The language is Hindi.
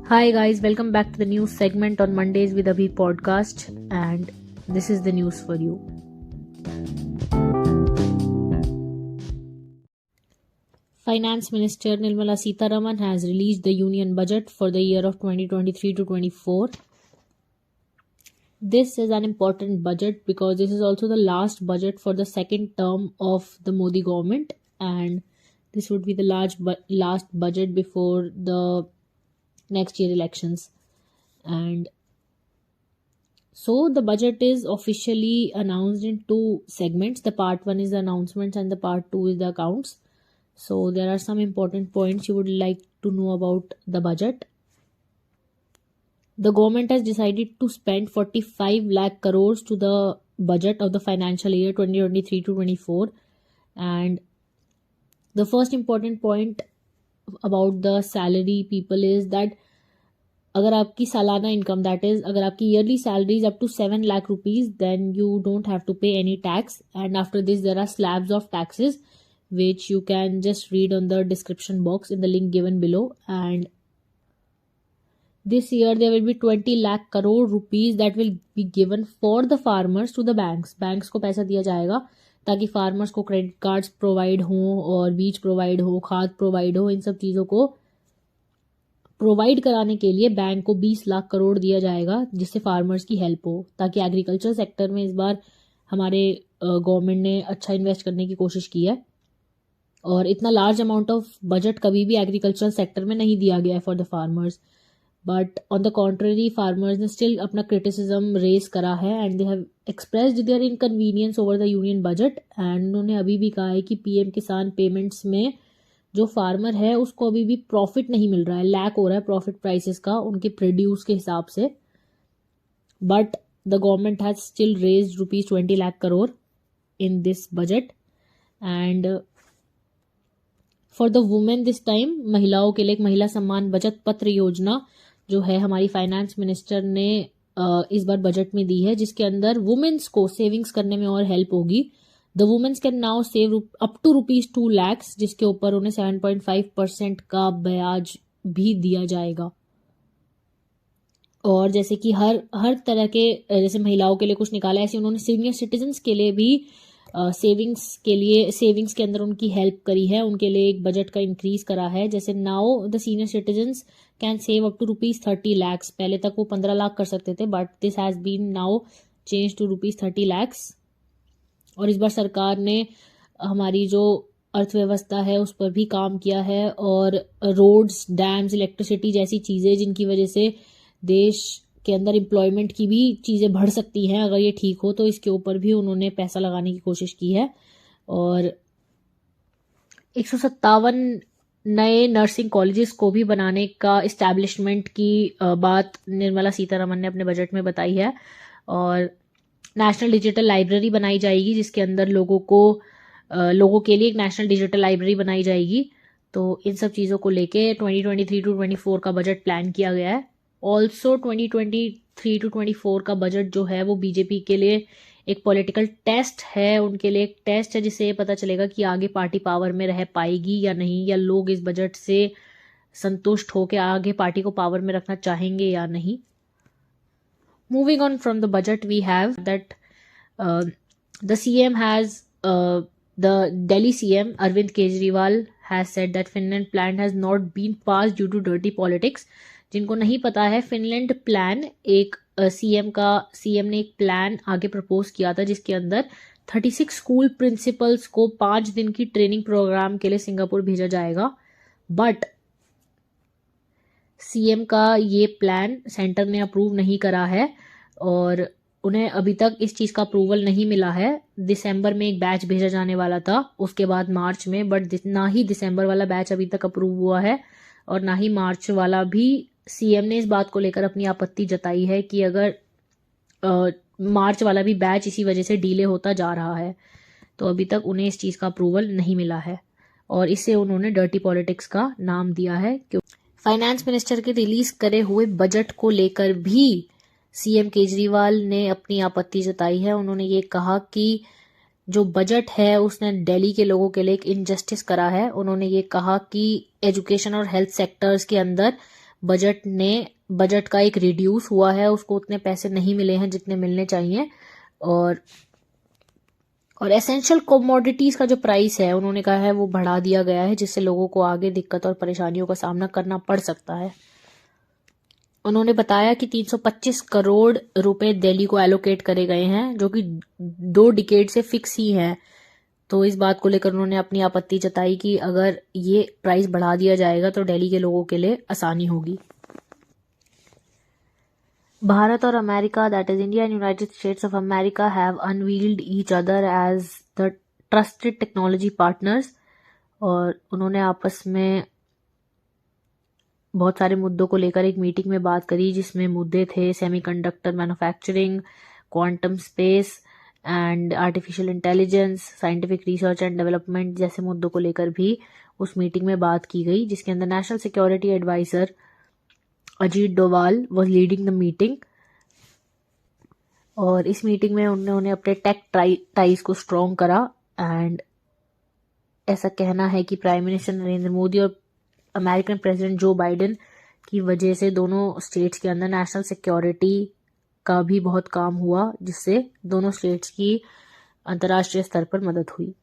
Hi guys, welcome back to the news segment on Mondays with Abhi podcast, and this is the news for you. Finance Minister Nirmala Sitharaman has released the union budget for the year of 2023 to 24. This is an important budget because this is also the last budget for the second term of the Modi government, and this would be the last budget before the next year elections. And so the budget is officially announced in two segments. The part 1 is the announcements and the part 2 is the accounts. So there are some important points you would like to know about the budget. The government has decided to spend 45 lakh crores to the budget of the financial year 2023 to 24. And the first important point about the salary people is that अगर आपकी सालाना इनकम दैट इज अगर आपकी yearly salary is up to 7 lakh rupees then you don't have to pay any tax and after this there are slabs of taxes which you can just read on the description box in the link given below. And this year there will be 20 lakh crore rupees that will be given for the farmers to the banks को पैसा दिया जाएगा ताकि फार्मर्स को क्रेडिट कार्ड्स प्रोवाइड हों और बीज प्रोवाइड हो, खाद प्रोवाइड हो, इन सब चीज़ों को प्रोवाइड कराने के लिए बैंक को 20 लाख करोड़ दिया जाएगा जिससे फार्मर्स की हेल्प हो, ताकि एग्रीकल्चर सेक्टर में इस बार हमारे गवर्नमेंट ने अच्छा इन्वेस्ट करने की कोशिश की है और इतना लार्ज अमाउंट ऑफ बजट कभी भी एग्रीकल्चरल सेक्टर में नहीं दिया गया है for the farmers. But on the contrary farmers ने स्टिल अपना क्रिटिसिज्म रेज करा है and they have expressed their inconvenience over the union budget. And उन्होंने अभी भी कहा है कि पीएम किसान पेमेंट्स में जो फार्मर है उसको अभी भी प्रॉफिट नहीं मिल रहा है, लैक हो रहा है प्रॉफिट प्राइसेस का उनके प्रोड्यूस के हिसाब से. But the government has still raised ₹20 lakh crore in this budget. And for the women this time महिलाओं के लिए एक महिला सम्मान बचत पत्र योजना जो है हमारी फाइनेंस मिनिस्टर ने इस बार बजट में दी है, जिसके अंदर वुमेन्स को सेविंग्स करने में और हेल्प होगी. The womens can now save up to ₹2 lakh, जिसके ऊपर उन्हें 7.5% का ब्याज भी दिया जाएगा. और जैसे कि हर तरह के जैसे महिलाओं के लिए कुछ निकाला है, ऐसे उन्होंने सीनियर सिटीजन्स के लिए भी सेविंग्स के अंदर उनकी हेल्प करी है, उनके लिए एक बजट का इंक्रीज करा है. जैसे now the senior citizens can save up to ₹30 lakh. पहले तक वो 15 लाख कर सकते थे but this has been now change to ₹30 lakh. और इस बार सरकार ने हमारी जो अर्थव्यवस्था है उस पर भी काम किया है और रोड्स, डैम्स, इलेक्ट्रिसिटी जैसी चीज़ें जिनकी वजह से देश के अंदर एम्प्लॉयमेंट की भी चीज़ें बढ़ सकती हैं अगर ये ठीक हो, तो इसके ऊपर भी उन्होंने पैसा लगाने की कोशिश की है. और 157 नए नर्सिंग कॉलेजेस को भी बनाने का इस्टेब्लिशमेंट की बात निर्मला सीतारमन ने अपने बजट में बताई है. और नेशनल डिजिटल लाइब्रेरी बनाई जाएगी जिसके अंदर लोगों के लिए एक नेशनल डिजिटल लाइब्रेरी बनाई जाएगी. तो इन सब चीज़ों को लेके 2023 टू 24 का बजट प्लान किया गया है. ऑल्सो 2023 टू 24 का बजट जो है वो बीजेपी के लिए एक पॉलिटिकल टेस्ट है, उनके लिए एक टेस्ट है जिससे ये पता चलेगा कि आगे पार्टी पावर में रह पाएगी या नहीं, या लोग इस बजट से संतुष्ट होकर आगे पार्टी को पावर में रखना चाहेंगे या नहीं. Moving on from the budget, we have that the CM has the Delhi CM Arvind Kejriwal has said that Finland plan has not been passed due to dirty politics. जिनको नहीं पता है, फिनलैंड प्लान एक सीएम ने एक प्लान आगे प्रपोज किया था जिसके अंदर 36 स्कूल प्रिंसिपल्स को 5 दिन की ट्रेनिंग प्रोग्राम के लिए सिंगापुर भेजा जाएगा. बट सीएम का ये प्लान सेंटर ने अप्रूव नहीं करा है और उन्हें अभी तक इस चीज़ का अप्रूवल नहीं मिला है. दिसंबर में एक बैच भेजा जाने वाला था, उसके बाद मार्च में, बट ना ही दिसंबर वाला बैच अभी तक अप्रूव हुआ है और ना ही मार्च वाला भी. सीएम ने इस बात को लेकर अपनी आपत्ति जताई है कि अगर मार्च वाला भी बैच इसी वजह से डिले होता जा रहा है, तो अभी तक उन्हें इस चीज़ का अप्रूवल नहीं मिला है और इससे उन्होंने डर्टी पॉलिटिक्स का नाम दिया है. फाइनेंस मिनिस्टर के रिलीज करे हुए बजट को लेकर भी सीएम केजरीवाल ने अपनी आपत्ति जताई है. उन्होंने ये कहा कि जो बजट है उसने दिल्ली के लोगों के लिए एक इनजस्टिस करा है. उन्होंने ये कहा कि एजुकेशन और हेल्थ सेक्टर्स के अंदर बजट का एक रिड्यूस हुआ है, उसको उतने पैसे नहीं मिले हैं जितने मिलने चाहिए। और एसेंशियल कमोडिटीज का जो प्राइस है उन्होंने कहा है वो बढ़ा दिया गया है, जिससे लोगों को आगे दिक्कत और परेशानियों का सामना करना पड़ सकता है। उन्होंने बताया कि 325 करोड़ रुपए दिल्ली को एलोकेट करे गए हैं, जो कि 2 डिकेड से फिक्स ही हैं। तो इस बात को लेकर उन्होंने अपनी आपत्ति जताई कि अगर ये प्राइस बढ़ा दिया जाएगा तो दिल्ली के लोगों के लिए आसानी होगी। भारत और America, that is India and United States of America, have unveiled each other as the trusted technology partners. और उन्होंने आपस में बहुत सारे मुद्दों को लेकर एक मीटिंग में बात करी, जिसमें मुद्दे थे semiconductor manufacturing, quantum space and artificial intelligence, scientific research and development जैसे मुद्दों को लेकर भी उस मीटिंग में बात की गई, जिसके अंदर national security advisor Ajit Doval was leading the meeting. और इस मीटिंग में उन्होंने अपने टेक टाइज को स्ट्रॉन्ग करा। एंड ऐसा कहना है कि प्राइम मिनिस्टर नरेंद्र मोदी और अमेरिकन प्रेसिडेंट जो बाइडेन की वजह से दोनों स्टेट्स के अंदर नेशनल सिक्योरिटी का भी बहुत काम हुआ, जिससे दोनों स्टेट्स की अंतर्राष्ट्रीय स्तर पर मदद हुई।